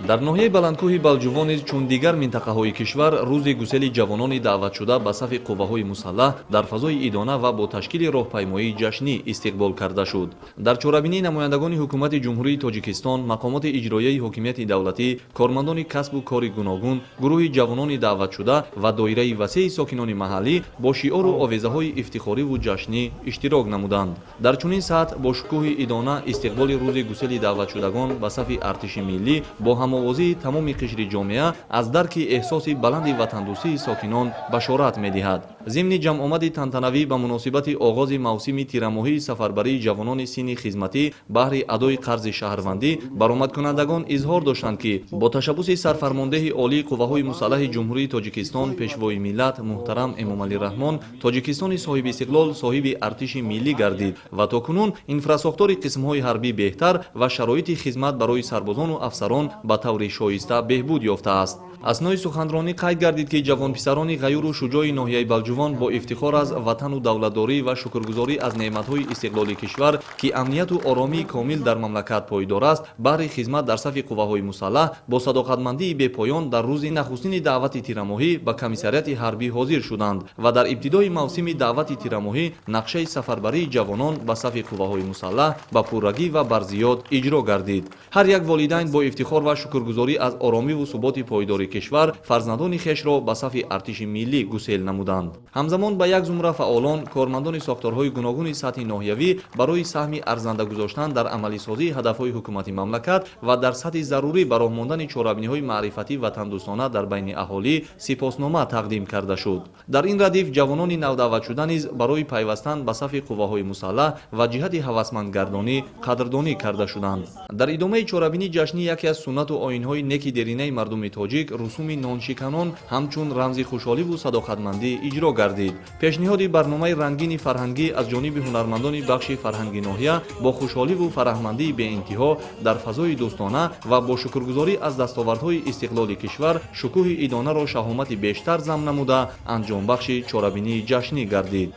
дар ноҳияи баландкӯҳи балҷувон низ чун дигар минтақаҳои кишвар рӯзи гусели ҷавонони даъватшуда ба сафи қувваҳои мусаллаҳ дар фазои идона ва бо ташкили роҳпаймоии ҷашнӣ истиқбол карда шуд. дар чорабинии намояндагони ҳукумати ҷумҳурии Тоҷикистон, мақомоти иҷроияи ҳокимияти давлатӣ, кормандони касбу кори гуногун, гурӯҳи ҷавонони даъватшуда ва доираи васеъи сокинони маҳаллӣ бо шиору овезаҳои ифтихориву ҷашнӣ иштирок намуданд. дар чунин сатҳ бо шукӯҳи идона истиқболи рӯзи гусели даъватшудагон ба сафи артиши миллӣ бо ҳамовозии тамоми қишри ҷомеа аз дарки эҳсоси баланди ватандӯстии сокинон башорат медиҳад. зимни ҷамъомади тантанавӣ ба муносибати оғози мавсими тирамоҳии сафарбарии ҷавонони синни хизматӣ баҳри адои қарзи шаҳрвандӣ баромадкунандагон изҳор доштанд, ки бо ташаббуси сарфармондеҳи олии қувваҳои мусаллаҳи ҷумҳурии Тоҷикистон, пешвои миллат муҳтарам Эмомалӣ Раҳмон, Тоҷикистони соҳиби истиқлол соҳиби артиши миллӣ гардид ва токунун инфрасохтори қисмҳои ҳарбӣ беҳтар ва шароити хизмат барои сарбозону афсарон ба таври шоиста беҳбуд ёфтааст. аснои суханронӣ қайд гардид, ки ҷавонписарони ғаюру шуҷои ноҳияи балҷувон бо ифтихор аз ватану давлатдорӣ ва шукргузорӣ аз неъматҳои истиқлоли кишвар, ки амнияту оромии комил дар мамлакат пойдор аст, баҳри хизмат дар сафи қувваҳои мусаллаҳ бо садоқатмандии бепоён дар рӯзи нахустини даъвати тирамоҳӣ ба комиссарияти ҳарбӣ ҳозир шуданд ва дар ибтидои мавсими даъвати тирамоҳӣ нақшаи сафарбарии ҷавонон ба сафи қувваҳои мусаллаҳ ба пуррагӣ ва барзиёд иҷро гардид. ҳар як волидайн бо ифтихор ва шукргузорӣ аз оромиву суботи пойдори кишвар фарзандони хешро ба сафи артиши миллӣ гусел намуданд. ҳамзамон ба як зумра фаъолон, кормандони сохторҳои гуногуни сатҳи ноҳиявӣ барои саҳми арзанда гузоштан дар амалисозии ҳадафҳои ҳукумати мамлакат ва дар сатҳи зарурӣ ба роҳ мондани чорабиниҳои маърифатӣ ватандӯстона дар байни аҳолӣ сипоснома тақдим карда шуд. дар ин радиф ҷавонони навдаъватшуда низ барои пайвастан ба сафи қувваҳои мусаллаҳ ва ҷиҳати ҳавасмандгардонӣ қадрдонӣ карда шуданд. дар идомаи чорабинии ҷашнӣ яке аз суннату оинҳои неки деринаи мардуми тоҷик русуми ноншиканон ҳамчун рамзи хушҳоливу садоқатмандӣ иҷро гардид. пешниҳоди барномаи рангини фарҳангӣ аз ҷониби ҳунармандони бахши фарҳанги ноҳия бо хушҳоливу фараҳмандии беинтиҳо дар фазои дӯстона ва бо шукргузорӣ аз дастовардҳои истиқлоли кишвар шукӯҳи идонаро шаҳомати бештар замн намуда анҷомбахши чорабинии ҷашнӣ гардид.